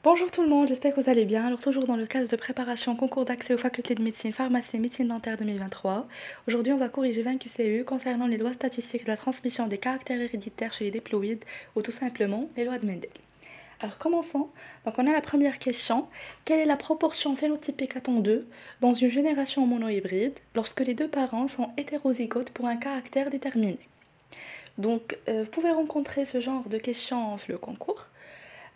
Bonjour tout le monde, j'espère que vous allez bien. Alors toujours dans le cadre de préparation concours d'accès aux facultés de médecine, pharmacie et médecine dentaire 2023. Aujourd'hui on va corriger 20 QCU concernant les lois statistiques de la transmission des caractères héréditaires chez les diploïdes ou tout simplement les lois de Mendel. Alors commençons. Donc on a la première question. Quelle est la proportion phénotypique attendue dans une génération monohybride lorsque les deux parents sont hétérozygotes pour un caractère déterminé? Donc vous pouvez rencontrer ce genre de questions dans le concours.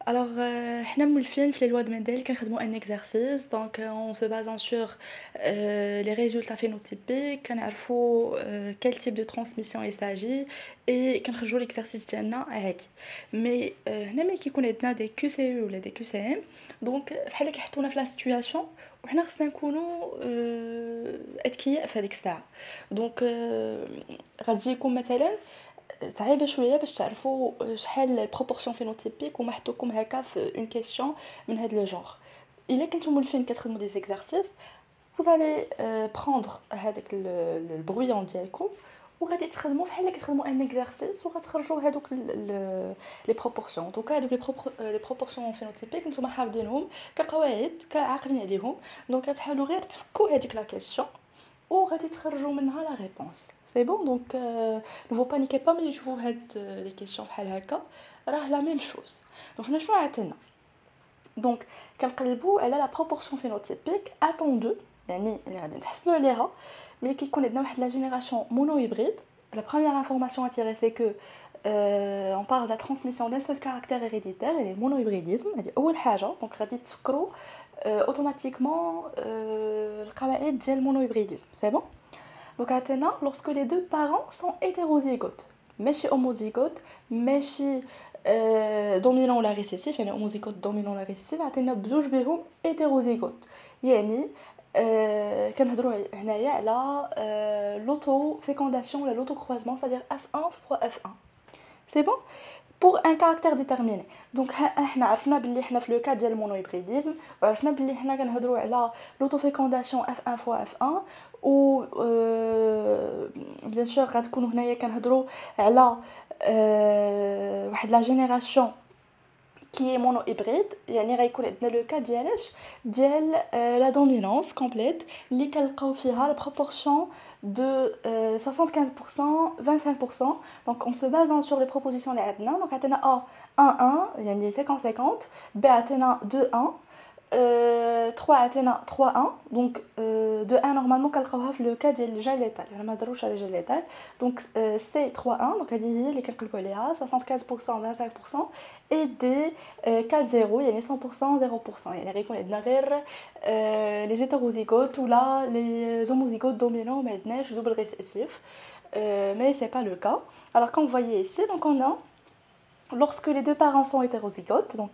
Alors, les lois de Mendel, nous un exercice, donc en se basant sur les résultats phénotypiques, on a quel type de transmission il s'agit et quand on joue l'exercice ديالنا عادي. Mais هنا ملي كيكون عندنا des QCE ولا des QCM, donc بحال كيحطونا في لا سيتوياسيون وحنا خصنا نكونوا اذكياء في هذيك الساعه. دونك غادي يكون مثلا صعيبه شويه باش تعرفوا شحال البروبورسيون فينوتيبيك وما حطوكم هكا في اون كيسيون من هاد لو جونغ. الا كنتو مولفين كتخدموا دي زيكزارسيس vous allez prendre هذاك البرويون ديالكم وغادي تخدموا بحال كتخدموا ان اكزرسيس وغتخرجوا هذوك لي بروبورسيون. دوكا هذوك لي بروبورسيون فينوتيبيك نتوما حافظينهم كقواعد كعاقلين عليهم. دونك غتحاولوا غير تفكوا هذيك لا كيسيون وغادي تخرجوا منها لا ريبونس. سي بون دونك ne vous paniquez pas ملي تشوفوا هاد لي كيسيون بحال هكا راه لا ميم شوز. دونك حنا شنو عطينا؟ دونك كنقلبوا على لا بروبورسيون فينوتيبيك اتوندو يعني اللي غادي نتحسنوا عليها ملي كيكون عندنا واحد لا جينيراسيون مونوهيبريد. La première information à tirer c'est que on parle de la transmission d'un seul caractère héréditaire et le monohybridisme. هذه اول حاجه. دونك غادي تفكروا automatiquement القواعد ديال المونوهيبريديزم. سي بون. Donc عطينا lorsque les deux parents sont hétérozygotes ماشي homozygote ماشي dominant ولا récessif. يعني homozygote dominant ولا récessif عطينا بزوج بهم hétérozygote. يعني كنهضروا هنايا على l'auto fécondation ولا l'auto croisement, c'est-à-dire F1 fois F1. C'est bon pour un caractère déterminé. Donc احنا عرفنا باللي احنا في لو كاد ديال المونوهيبريديزم وعرفنا باللي احنا كنهضروا على l'auto fécondation F1 fois F1 و bien sûr غتكونوا هنايا كنهضروا على واحد لا جينيراسيون qui est monohybride. يعني غيكون عندنا لو كا ديالاش ديال لا دومينانس كومبليت اللي كنلقاو فيها لا بروبورسيون de 75% 25%. Donc en se basant sur les propositions اللي عندنا دونك عطينا A 1 1 يعني 50 50, B عطينا 2 1, 3 عطينا 3 1. دونك 2 1 نورمالمون كنلقاوها في لو كا ديال الجين ليتال. انا ما هضروش على الجين ليتال. دونك سي 3 1. دونك هذه هي اللي كنقلبوا عليها 75% 25% et des cas 0 يعني 100% 0%. يعني غيكون عندنا غير les hétérozygotes ou là les homozygotes dominants ما عندناش double récessif. Mais c'est pas le cas. Alors comme vous voyez ici, donc on a lorsque les deux parents sont hétérozygotes, donc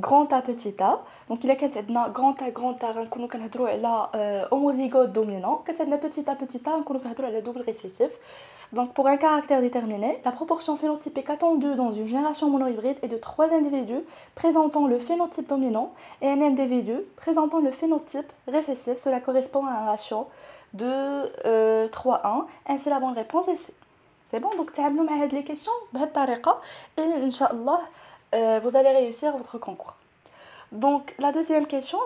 grand A petit a, donc il a grand A غنكونوا كنهضروا على homozygote dominant, كانت عندنا petit a غنكونوا كنهضروا على double récessif. Donc pour un caractère déterminé, la proportion phénotypique attendue dans une génération monohybride est de 3 individus présentant le phénotype dominant et un individu présentant le phénotype récessif. Cela correspond à un ratio de 3-1. Ainsi la bonne réponse est C. C'est bon, donc تعاملوا مع هاد les questions بهاد الطريقة et Inch'Allah vous allez réussir votre concours. Donc la deuxième question,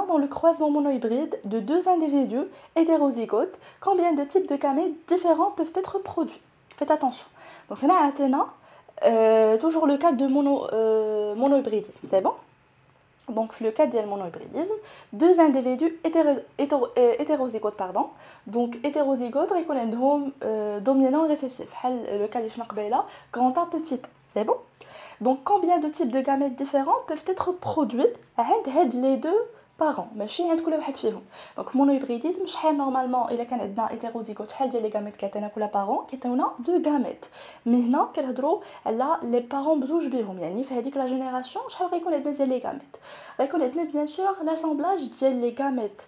dans le croisement monohybride de deux individus hétérozygotes, combien de types de gamètes différents peuvent être produits? Faites attention. Donc là, toujours le cas de monohybridisme, c'est bon? Donc le cas du monohybridisme, deux individus hétérozygotes, pardon. Donc hétérozygotes, reconnaîtront dominant et récessif. Le cas de grand A, petit a, c'est bon? Donc combien de types de gamètes différents peuvent être produits عند les deux parents ماشي عند كل واحد فيهم. Donc monohybridisme شحال normalement الا كان عندنا hétérozygote شحال ديال لي gamètes كيعطينا كل parent كيعطيونا deux gamètes. مي هنا كنهضروا على لي parents بزوج بهم. يعني في هذيك لا جينيراسيون شحال غيكون عندنا ديال لي gamètes. غيكون عندنا bien sûr l'assemblage ديال لي gamètes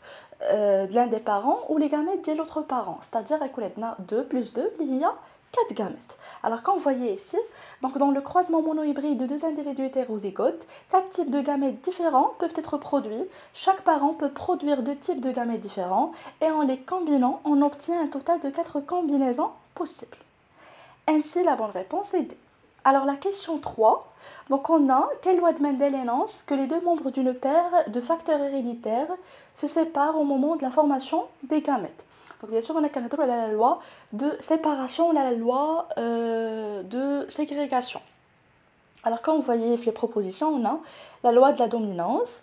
de l'un des parents ou les gamètes de l'autre parent. C'est-à-dire غيكون عندنا 2 plus 2 اللي هي 4 gamètes. Alors quand vous voyez ici, donc dans le croisement monohybride de deux individus hétérozygotes, 4 types de gamètes différents peuvent être produits. Chaque parent peut produire 2 types de gamètes différents et en les combinant, on obtient un total de 4 combinaisons possibles. Ainsi, la bonne réponse est D. Alors la question 3, Donc on a quelle loi de Mendel énonce que les deux membres d'une paire de facteurs héréditaires se séparent au moment de la formation des gamètes. Donc bien sûr on a la loi de séparation, la loi de ségrégation. Alors quand vous voyez les propositions, on a la loi de la dominance,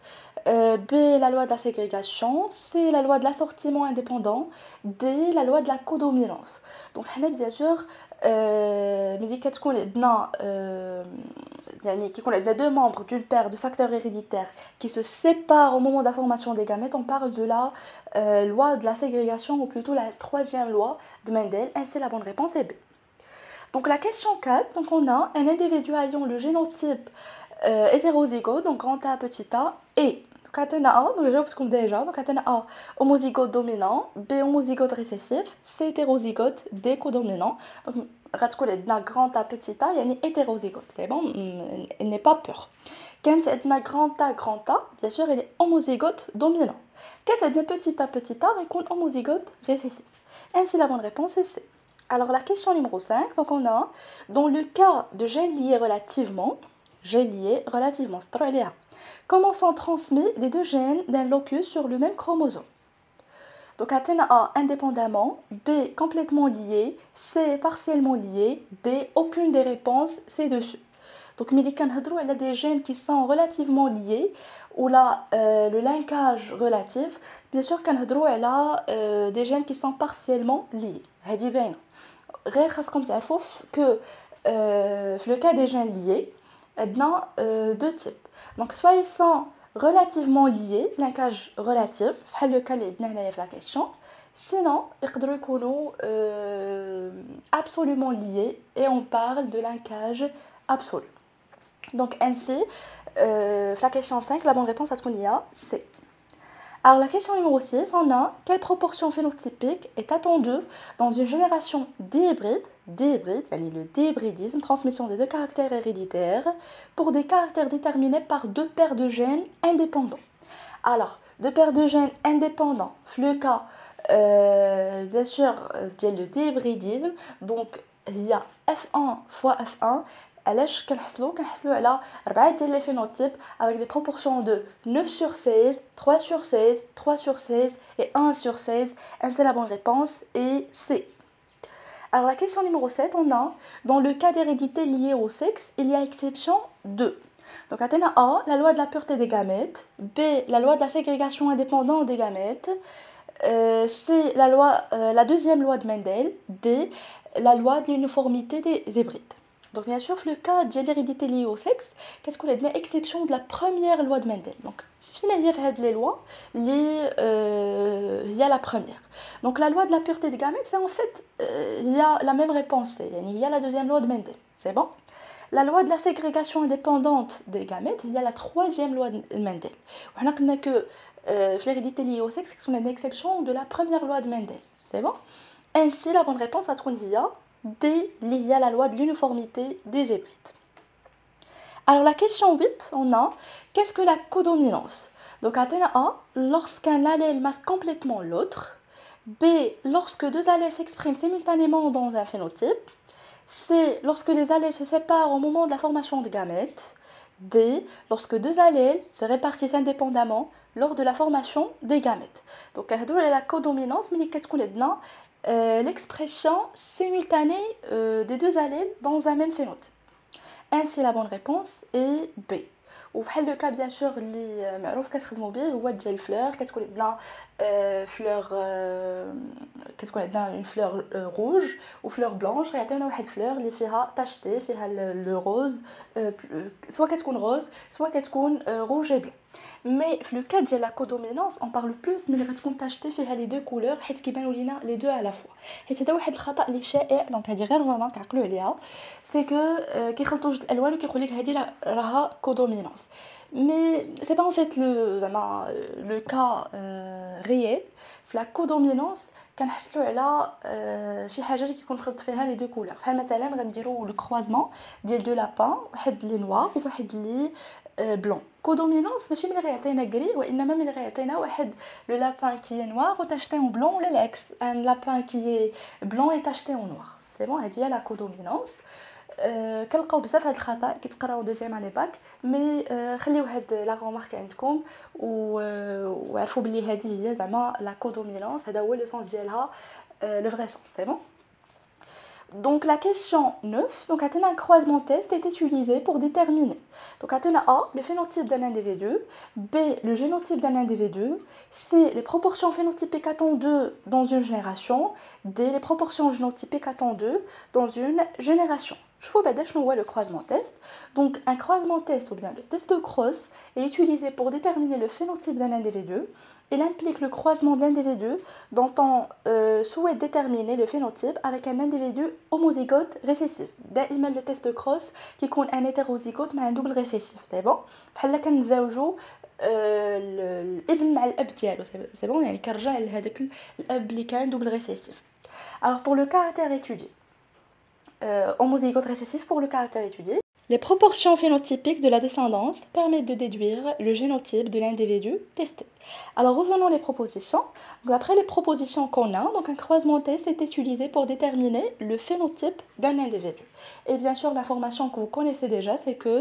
B la loi de la ségrégation, C la loi de l'assortiment indépendant, D la loi de la codominance. Donc bien sûr ملي كتكون عندنا يعني كيكون عندنا deux membres d'une paire de facteurs héréditaires qui se séparent au moment de la formation des gamètes, on parle de la loi de la ségrégation ou plutôt la troisième loi de Mendel. Ainsi la bonne réponse est B. Donc la question 4, donc on a un individu ayant le génotype hétérozygote, donc grand A, petit a, et donc on a A, donc je déjà, donc on a A homozygote dominant, B homozygote récessif, C hétérozygote, D codominant. Donc غتكون عندنا grand A, petit a, يعني hétérozygote, c'est bon, il n'est pas peur. Quand عندنا grand A, bien sûr il est homozygote dominant. Quand عندنا petit a, il est homozygote récessif. Ainsi la bonne réponse est C. Alors la question numéro 5, donc on a, dans le cas de gènes liés relativement, c'est trop lié. Comment sont transmis les deux gènes d'un locus sur le même chromosome? Donc A indépendamment, B complètement lié, C partiellement lié, D aucune des réponses ci-dessus. Donc il y a des gènes qui sont relativement liés, ou là le linkage relatif, bien sûr il y a des gènes qui sont partiellement liés. هذه باينه. غير خاصكم تعرفوا que في le cas des gènes liés, il y a deux types. Donc soit ils sont relativement liés, linkage relatif, بحال le cas اللي عندنا هنايا في la question, sinon يقدروا يكونوا absolument liés et on parle de linkage absolu. Donc ainsi, la question 5, la bonne réponse à Tounia, c'est. Alors la question numéro 6, on a quelle proportion phénotypique est attendue dans une génération d'hybrides, yani le dihybridisme, transmission des deux caractères héréditaires, pour des caractères déterminés par deux paires de gènes indépendants. Alors, deux paires de gènes indépendants, le cas, bien sûr, le dihybridisme, donc il y a F1 fois F1, علاش كنحصلوا على 4 ديال لي phénotypes avec des proportions de 9 sur 16, 3 sur 16, 3 sur 16 et 1 sur 16. Ainsi la bonne réponse est C. Alors la question numéro 7, on a dans le cas d'hérédité liée au sexe, il y a exception de. Donc Athéna A, la loi de la pureté des gamètes, B, la loi de la ségrégation indépendante des gamètes, C, la deuxième loi de Mendel, D, la loi de l'uniformité des hybrides. Donc bien sûr, le cas de l'hérédité liée au sexe, qu'est-ce qu'on a une exception de la première loi de Mendel. Donc finalement, les lois, il y a la première. Donc la loi de la pureté des gamètes, c'est en fait, il y a la même réponse, il y a la deuxième loi de Mendel, c'est bon. La loi de la ségrégation indépendante des gamètes, il y a la troisième loi de Mendel. On a que l'hérédité liée au sexe, c'est une exception de la première loi de Mendel, c'est bon. Ainsi, la bonne réponse à Trounia, D, il y a la loi de l'uniformité des hybrides. Alors la question 8, on a, qu'est-ce que la codominance? Donc Athéna A, lorsqu'un allèle masque complètement l'autre. B, lorsque deux allèles s'expriment simultanément dans un phénotype. C, lorsque les allèles se séparent au moment de la formation des gamètes. D, lorsque deux allèles se répartissent indépendamment lors de la formation des gamètes. Donc la codominance, mais l'expression simultanée des deux allèles dans un même phénotype. Ainsi la bonne réponse est B. وفحال le cas bien sûr اللي معروف كتخدموا به هو ديال الفلور كتكون عندنا فلور كتكون عندنا une fleur rouge و fleur blanche غيعطيونا واحد fleur اللي فيها تاشتي فيها لو روز سواء كتكون روز سواء كتكون rouge et blanc. Mais في le cas de la codominance on parle plus ملي غتكون تاشتي فيها les deux couleurs حيت كيبانوا لينا les deux à la fois. حيت هذا واحد الخطا اللي شائع دونك هذه غير فريمون كنعقلوا عليها سي كو كيخلطوا جوج الالوان وكيقول لك هذه راها codominance. Mais c'est pas en fait le cas réel. في la codominance كنحصلوا على شي حاجه اللي كيكون مخلط فيها لي دو كولور بحال مثلا غنديروا لو كروازمون ديال دو لابان واحد لي نوار وواحد لي بلون. كودومينونس ماشي ملي غيعطينا غري وانما ملي غيعطينا واحد لو لابان كي نوار وتاشتي اون بلون ولا العكس ان لابان كي بلون اي تاشتي اون نوار. سي بون هذه هي لا كودومينونس. كنلقاو بزاف هاد الخطا كي تقراو دوزيام اني باك مي خليو هاد لا غومارك عندكم وعرفوا بلي هذه هي زعما لا كودومينونس هذا هو لو سونس ديالها لو فري سونس سي بون. Donc la question 9, donc un croisement test est utilisé pour déterminer. Donc A, le phénotype d'un individu, B, le génotype d'un individu, C, les proportions phénotypiques attendues dans une génération, D, les proportions génotypiques attendues dans une génération. Je vous vois le croisement test. Donc un croisement test ou bien le test de Cross est utilisé pour déterminer le phénotype d'un individu. Il implique le croisement d'individus dont on souhaite déterminer le phénotype avec un individu homozygote récessif. دائما le test de Cross qui compte un hétérozygote مع un double récessif. C'est bon. بحال كنزاوجوا الابن مع الاب ديالو. C'est bon يعني كنرجع لهذاك الاب اللي كان double récessif. Alors pour le caractère étudié homozygote récessif pour le caractère étudié. Les proportions phénotypiques de la descendance permettent de déduire le génotype de l'individu testé. Alors revenons les propositions. Donc, après les propositions qu'on a, donc un croisement test est utilisé pour déterminer le phénotype d'un individu. Et bien sûr, l'information que vous connaissez déjà, c'est que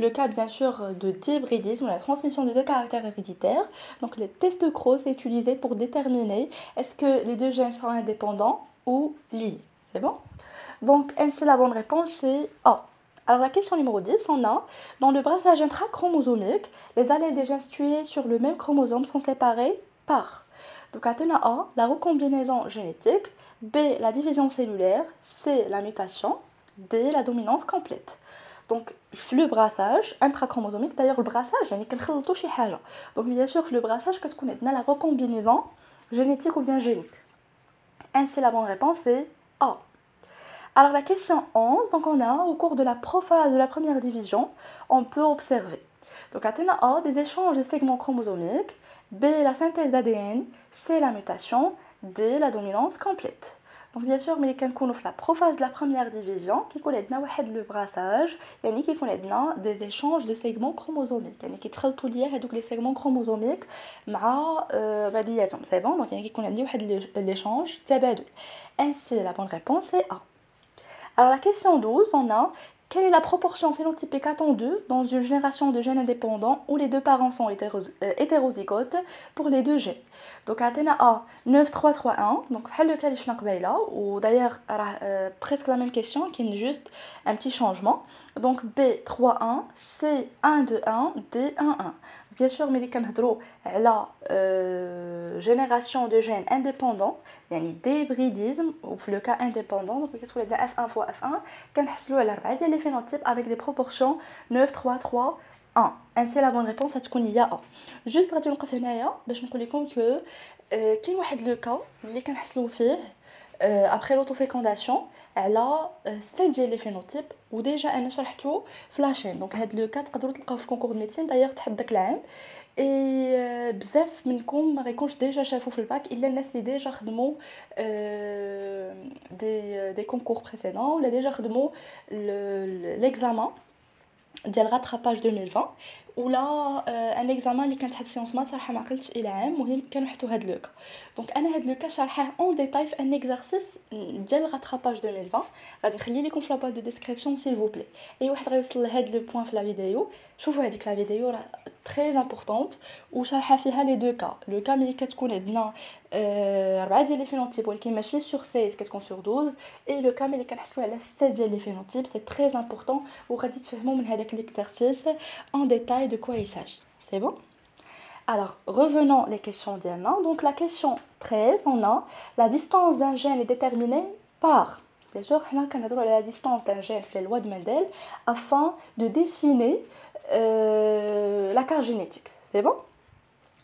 le cas bien sûr de dihybridisme, la transmission de deux caractères héréditaires, donc le test de Cross est utilisé pour déterminer est-ce que les deux gènes sont indépendants ou liés. C'est bon? Donc, ainsi la bonne réponse c'est A. Alors la question numéro 10, on a, dans le brassage intrachromosomique, les allèles des gènes situés sur le même chromosome sont séparés par. Donc A, la recombinaison génétique, B, la division cellulaire, C, la mutation, D, la dominance complète. Donc le brassage intrachromosomique, d'ailleurs le brassage, يعني كنخلطوا شي حاجة. Donc bien sûr le brassage, qu'est-ce qu'on a la recombinaison génétique ou bien génique. Ainsi la bonne réponse est A. Alors la question 11, donc on a au cours de la prophase de la première division, on peut observer. Donc A, des échanges de segments chromosomiques, B, la synthèse d'ADN, C, la mutation, D, la dominance complète. Donc bien sûr, mais quand on la prophase de la première division, qui connaît le brassage, yani qui connaît des échanges de segments chromosomiques, yani qui traitent donc les segments chromosomiques, c'est bon, donc qui connaît l'échange, ainsi la bonne réponse est A. Alors la question 12, on a quelle est la proportion phénotypique attendue dans une génération de gènes indépendants où les deux parents sont hétérozygotes pour les deux gènes. Donc A 9 3 3 1, donc le cas اللي ou d'ailleurs presque la même question qui est juste un petit changement. Donc B 3 1, C 1 2 1, D 1 1. Bien sûr, mais la génération de gènes indépendants, يعني dihybridisme ou le cas indépendant, donc qu'est-ce qu'on a F1 fois F1, كنحصلوا على 4 ديال les phénotypes avec des proportions 9 3 3 1. Ainsi la bonne réponse هتكون هي A. Juste غادي نوقف هنايا باش نقول لكم que كاين واحد لو كا اللي كنحصلوا فيه après l'autofécondation على 7 ديال لي فينوتيب وديجا انا شرحته في لاشين. دونك هاد لو كا تقدروا تلقاوه في كونكور ميديسين دايوغ تحت داك العام اي بزاف منكم ما غيكونش ديجا شافوا في الباك الا الناس اللي ديجا خدموا دي كونكور بريسيدون ولا ديجا خدموا ليكزامان ديال rattrapage 2020 ولا ان اكزامان اللي كانت حد سيونس مات صراحه ما عقلتش الى عام المهم كانوا حطوا هاد لوكا. دونك انا هاد لوكا شارحاه اون ديتاي في ان اكزرسيس ديال rattrapage 2020 غادي نخلي لكم في لاباج دو ديسكريبسيون سيل فو بلي. اي واحد غيوصل لهاد لو بوين في لا فيديو شوفوا هذيك لا فيديو راه تري امبورطونط وشارحه فيها لي دو كا. لو كا ملي كتكون عندنا 4 ديال لي فينوتيب ولكن ماشي سور 16 كتكون سور 12 اي لو كا ملي كنحسبوا على 6 ديال لي فينوتيب سي تري امبورطون وغادي تفهموا من هذاك ليكزرسيس en détail de quoi il s'agit. C'est bon? Alors, revenons les questions d'Yanna. Donc, la question 13, on a la distance d'un gène est déterminée par. Bien sûr, on a la distance d'un gène, les lois de Mendel, afin de dessiner la carte génétique. C'est bon?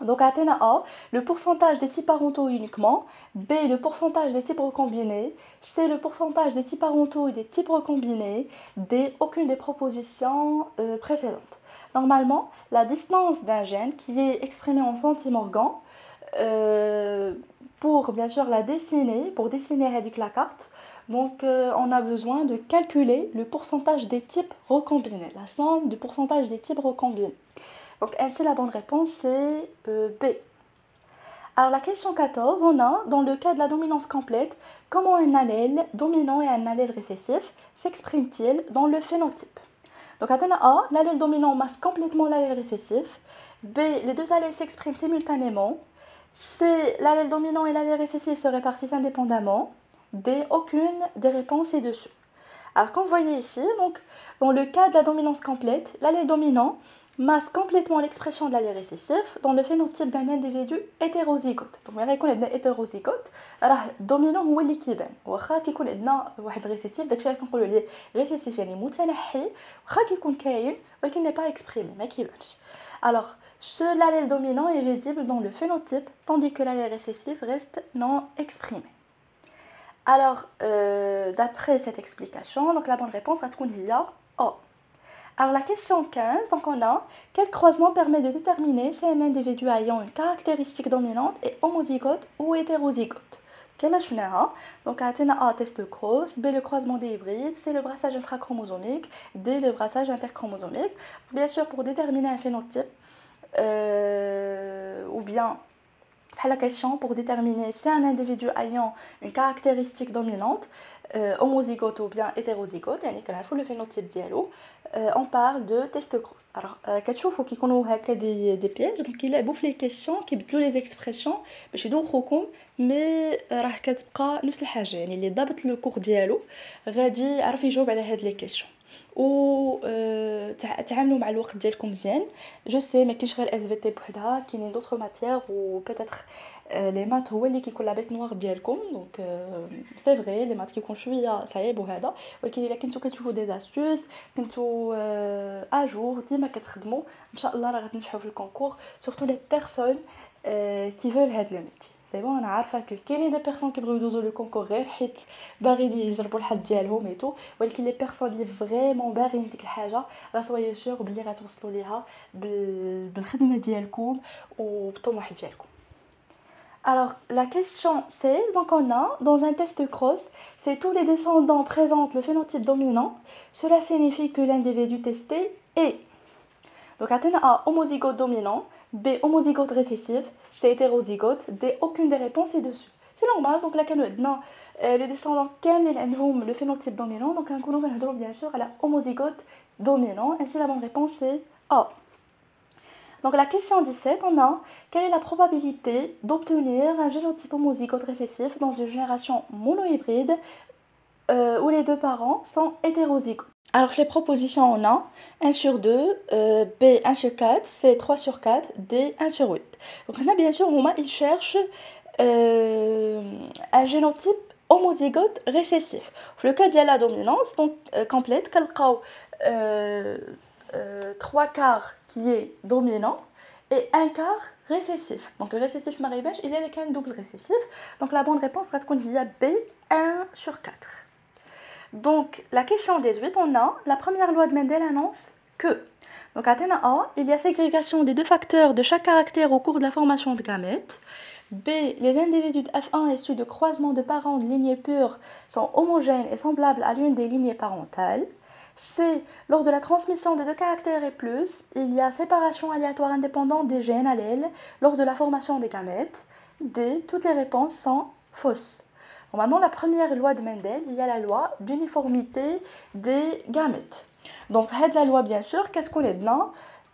Donc, Athéna A, le pourcentage des types parentaux uniquement, B, le pourcentage des types recombinés, C, le pourcentage des types parentaux et des types recombinés, D, aucune des propositions précédentes. Normalement, la distance d'un gène qui est exprimée en centimorgan, pour bien sûr la dessiner, pour dessiner la carte, donc on a besoin de calculer le pourcentage des types recombinés, la somme du pourcentage des types recombinés. Donc ainsi la bonne réponse c'est B. Alors la question 14, on a, dans le cas de la dominance complète, comment un allèle dominant et un allèle récessif s'exprime-t-il dans le phénotype? Donc à A, l'allèle dominant masque complètement l'allèle récessif. B, les deux allèles s'expriment simultanément. C, l'allèle dominant et l'allèle récessif se répartissent indépendamment. D, aucune des réponses est dessus. Alors comme vous voyez ici, donc, dans le cas de la dominance complète, l'allèle dominant masque complètement l'expression de l'allèle récessif dans le phénotype d'un individu hétérozygote. Donc ملي يكون عندنا hétérozygote راه الدومينون هو اللي كيبان، واخا كيكون عندنا واحد الريسيسيف داكشي اللي كنقولوا ليه ريسيسيف يعني متنحي، واخا كيكون كاين ولكن n'est pas exprimé ما كيبانش. Alors seul l'allèle dominant est visible dans le phénotype tandis que l'allèle récessif reste non exprimé. Alors d'après cette explication, donc la bonne réponse va être A. Alors la question 15, donc on a quel croisement permet de déterminer si un individu ayant une caractéristique dominante est homozygote ou hétérozygote. Quelle a donc A, test de Cross, B, le croisement des hybrides, C, le brassage intrachromosomique, D, le brassage interchromosomique. Bien sûr, pour déterminer un phénotype, ou bien la question pour déterminer si un individu ayant une caractéristique dominante, homozygote ou bien hétérozygote, يعني كنعرفوا le phénotype ديالو, on parle de test Cross. Alors كتشوفوا كيكونوا هكا des pièges, donc يلعبوا في les questions كيبدلوا les expressions باش يدوخوكم مي راه كتبقى نفس الحاجه، يعني اللي ضابط لو كور ديالو غادي يعرف يجاوب على هاد لي كيسيون و تعاملوا مع الوقت ديالكم مزيان. جو سي ما كاينش غير اس في تي بوحدها، كاينين دوطخ ماتيير و بيتيتر لي مات هو اللي كيكون لا بيت نوار ديالكم. دونك سي فري لي مات كيكون شويه صعيب وهذا، ولكن الا كنتو كتشوفوا دي زاستوس كنتو اجور ديما كتخدموا ان شاء الله راه غتنجحوا في الكونكور، سورتو لي بيرسون كي فول هاد لو ميتي. سي بون انا عارفه كاينين دي بيرسون كيبغيو يدوزو لو كونكور غير حيت باغيين يجربوا الحظ ديالهم ايتو، ولكن لي بيرسون اللي فريمون باغيين ديك الحاجه راه سويي سور بلي غتوصلوا ليها بالخدمه ديالكم وبالطموح ديالكم. Alors, la question 16, donc on a, dans un test Cross, si tous les descendants présentent le phénotype dominant, cela signifie que l'individu testé est. Donc, A, homozygote dominant, B, homozygote récessif, C, hétérozygote, D, aucune des réponses est dessus. C'est normal, donc là, les descendants ont le phénotype dominant, donc on va bien sûr à la homozygote dominant, ainsi la bonne réponse est A. Donc la question 17, on a quelle est la probabilité d'obtenir un génotype homozygote récessif dans une génération monohybride où les deux parents sont hétérozygotes. Alors les propositions, on a 1 sur 2, B 1 sur 4, C 3 sur 4, D 1 sur 8. Donc on a bien sûr, ils cherchent un génotype homozygote récessif. Le cas de la dominance donc complète, كنلقاو 3 quarts qui est dominant et 1 quart récessif. Donc le récessif maribèche, il est qu'un double récessif. Donc la bonne réponse sera B 1 sur 4. Donc la question 18, on a la première loi de Mendel annonce que donc à A, il y a ségrégation des deux facteurs de chaque caractère au cours de la formation de gamètes. B, les individus de F1 issus de croisement de parents de lignée pure sont homogènes et semblables à l'une des lignées parentales. C, lors de la transmission de deux caractères et plus, il y a séparation aléatoire indépendante des gènes allèles lors de la formation des gamètes. D, toutes les réponses sont fausses. Normalement, la première loi de Mendel, il y a la loi d'uniformité des gamètes. Donc, la loi, bien sûr, qu'est-ce qu'on est dedans?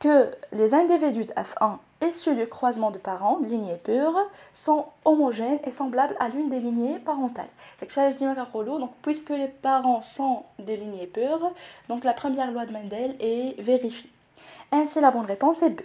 Que les individus de F1 issus du croisement de parents de lignée pure sont homogènes et semblables à l'une des lignées parentales. Donc, puisque les parents sont des lignées pures, donc la première loi de Mendel est vérifiée. Ainsi, la bonne réponse est B.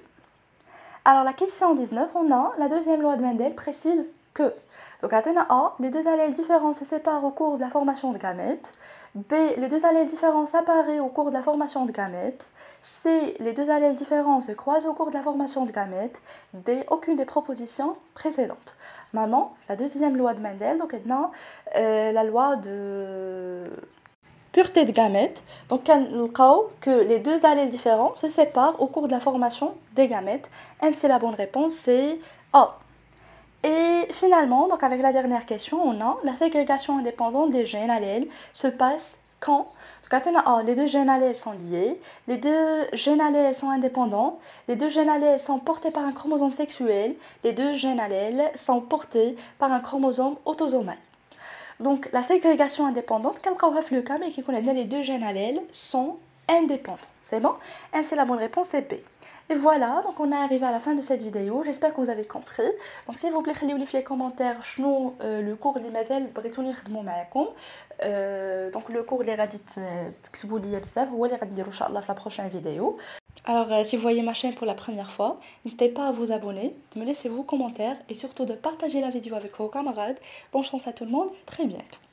Alors, la question 19, on a la deuxième loi de Mendel précise que donc à A, les deux allèles différents se séparent au cours de la formation de gamètes. B, les deux allèles différents s'apparaissent au cours de la formation de gamètes. C, les deux allèles différents se croisent au cours de la formation de gamètes. D, aucune des propositions précédentes. Maintenant, la deuxième loi de Mendel, donc maintenant, la loi de pureté de gamètes. Donc, que les deux allèles différents se séparent au cours de la formation des gamètes. Ainsi, la bonne réponse, c'est A. Et finalement, donc avec la dernière question, on a la ségrégation indépendante des gènes allèles se passe quand? Donc, les deux gènes allèles sont liés, les deux gènes allèles sont indépendants, les deux gènes allèles sont portés par un chromosome sexuel, les deux gènes allèles sont portés par un chromosome autosomal. Donc, la ségrégation indépendante, quand on le cas, mais qui connaît bien les deux gènes allèles sont indépendants. C'est bon? Ainsi, la bonne réponse est B. Et voilà, donc on est arrivé à la fin de cette vidéo. J'espère que vous avez compris. Donc s'il vous plaît, خليوا لي في les commentaires شنو le cours اللي مازال بغيتوني نخدمو معاكم. Donc le cours اللي غادي تكتبوا لي بزاف هو اللي غادي نديرو ان شاء الله في la prochaine vidéo. Alors, si vous voyez ma chaîne pour la première fois, n'hésitez pas à vous abonner, de me laisser vos commentaires et surtout de partager la vidéo avec vos camarades. Bonne chance à tout le monde, à très bientôt.